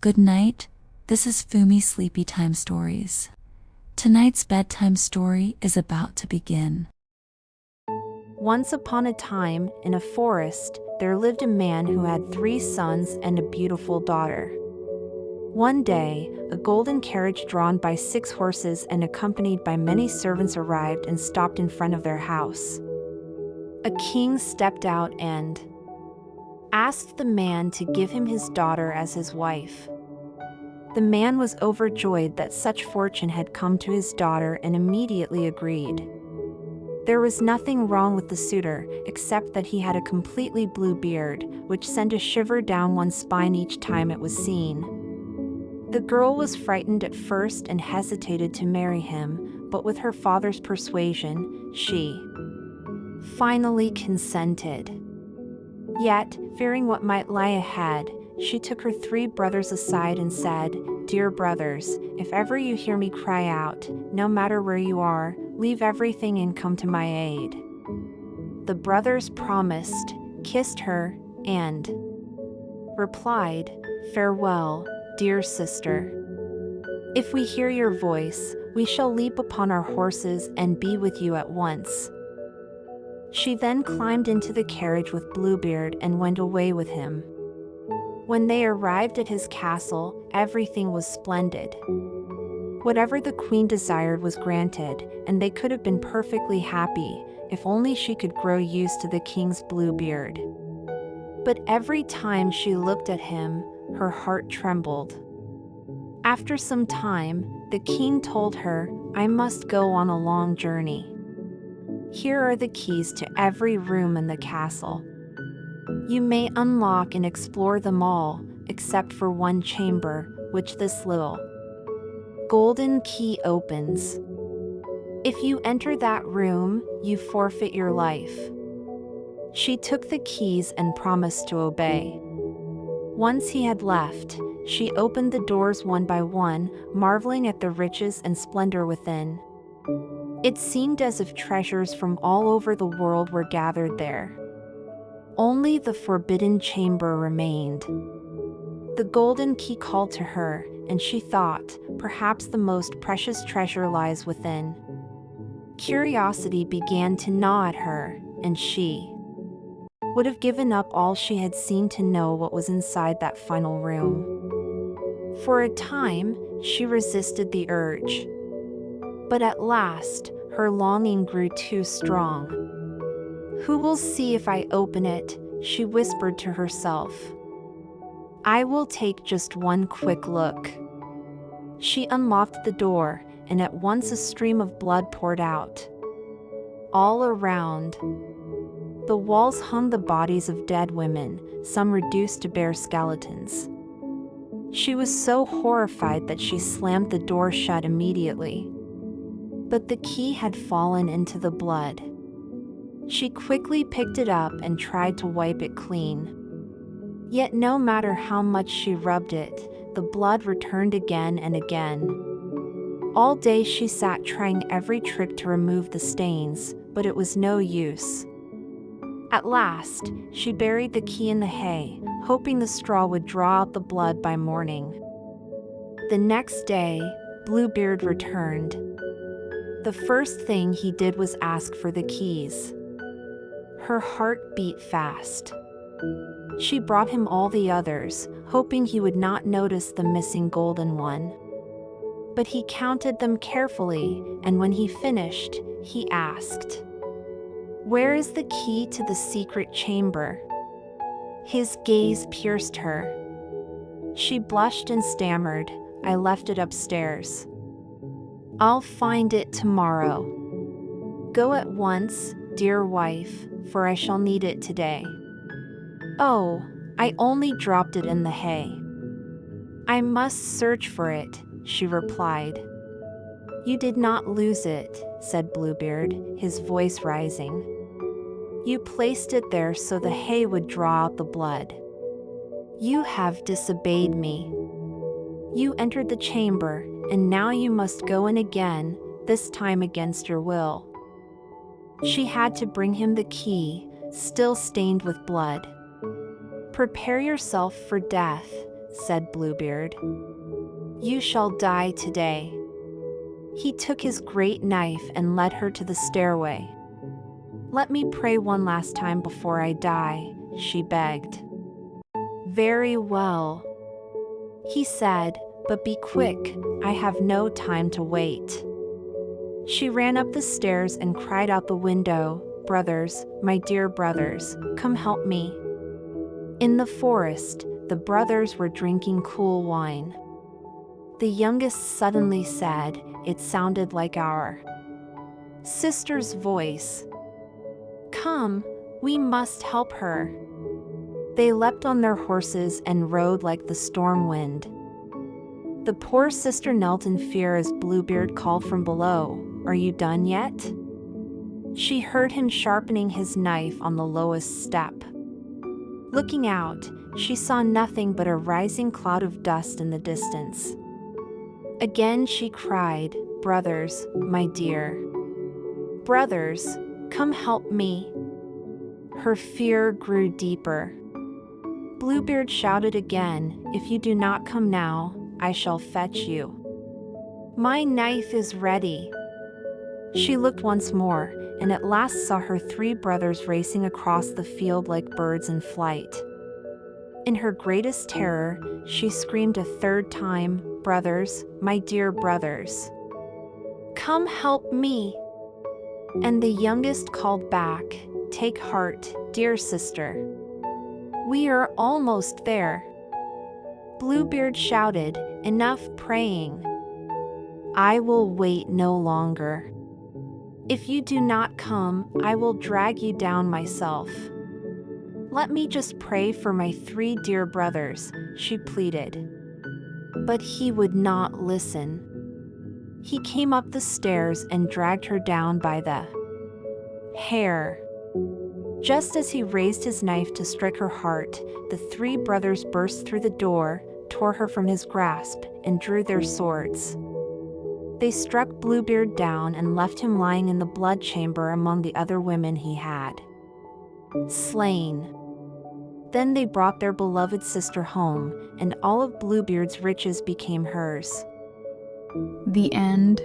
Good night, this is Fumi Sleepy Time Stories. Tonight's bedtime story is about to begin. Once upon a time, in a forest, there lived a man who had 3 sons and a beautiful daughter. One day, a golden carriage drawn by 6 horses and accompanied by many servants arrived and stopped in front of their house. A king stepped out and asked the man to give him his daughter as his wife. The man was overjoyed that such fortune had come to his daughter and immediately agreed. There was nothing wrong with the suitor, except that he had a completely blue beard, which sent a shiver down one's spine each time it was seen. The girl was frightened at first and hesitated to marry him, but with her father's persuasion, she finally consented. Yet, fearing what might lie ahead, she took her 3 brothers aside and said, "Dear brothers, if ever you hear me cry out, no matter where you are, leave everything and come to my aid." The brothers promised, kissed her, and replied, "Farewell, dear sister. If we hear your voice, we shall leap upon our horses and be with you at once." She then climbed into the carriage with Bluebeard and went away with him. When they arrived at his castle, everything was splendid. Whatever the queen desired was granted, and they could have been perfectly happy, if only she could grow used to the king's blue beard. But every time she looked at him, her heart trembled. After some time, the king told her, "I must go on a long journey. Here are the keys to every room in the castle. You may unlock and explore them all, except for one chamber, which this little golden key opens. If you enter that room, you forfeit your life." She took the keys and promised to obey. Once he had left, she opened the doors one by one, marveling at the riches and splendor within. It seemed as if treasures from all over the world were gathered there. Only the forbidden chamber remained. The golden key called to her, and she thought, perhaps the most precious treasure lies within. Curiosity began to gnaw at her, and she would have given up all she had seen to know what was inside that final room. For a time, she resisted the urge. But at last, her longing grew too strong. "Who will see if I open it?" she whispered to herself. "I will take just one quick look." She unlocked the door, and at once a stream of blood poured out. All around, the walls hung the bodies of dead women, some reduced to bare skeletons. She was so horrified that she slammed the door shut immediately. But the key had fallen into the blood. She quickly picked it up and tried to wipe it clean. Yet no matter how much she rubbed it, the blood returned again and again. All day she sat trying every trick to remove the stains, but it was no use. At last, she buried the key in the hay, hoping the straw would draw out the blood by morning. The next day, Bluebeard returned. The first thing he did was ask for the keys. Her heart beat fast. She brought him all the others, hoping he would not notice the missing golden one. But he counted them carefully, and when he finished, he asked, "Where is the key to the secret chamber?" His gaze pierced her. She blushed and stammered, "I left it upstairs." "I'll find it tomorrow. Go at once, dear wife, for I shall need it today." "Oh, I only dropped it in the hay." "I must search for it," she replied. "You did not lose it," said Bluebeard, his voice rising. "You placed it there so the hay would draw out the blood. You have disobeyed me. You entered the chamber, and now you must go in again, this time against your will." She had to bring him the key, still stained with blood. "Prepare yourself for death," said Bluebeard. "You shall die today." He took his great knife and led her to the stairway. "Let me pray one last time before I die," she begged. "Very well," he said, "but be quick, I have no time to wait." She ran up the stairs and cried out the window, "Brothers, my dear brothers, come help me." In the forest, the brothers were drinking cool wine. The youngest suddenly said, it sounded like our sister's voice. "Come, we must help her." They leapt on their horses and rode like the storm wind. The poor sister knelt in fear as Bluebeard called from below, "Are you done yet?" She heard him sharpening his knife on the lowest step. Looking out, she saw nothing but a rising cloud of dust in the distance. Again she cried, "Brothers, my dear brothers, come help me." Her fear grew deeper. Bluebeard shouted again, "If you do not come now, I shall fetch you. My knife is ready." She looked once more, and at last saw her three brothers racing across the field like birds in flight. In her greatest terror, she screamed a third time, "Brothers, my dear brothers, come help me." And the youngest called back, "Take heart, dear sister. We are almost there." Bluebeard shouted, "Enough praying. I will wait no longer. If you do not come, I will drag you down myself. Let me just pray for my three dear brothers," she pleaded. But he would not listen. He came up the stairs and dragged her down by the hair. Just as he raised his knife to strike her heart, the three brothers burst through the door, tore her from his grasp, and drew their swords. They struck Bluebeard down and left him lying in the blood chamber among the other women he had slain. Then they brought their beloved sister home, and all of Bluebeard's riches became hers. The end.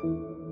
you.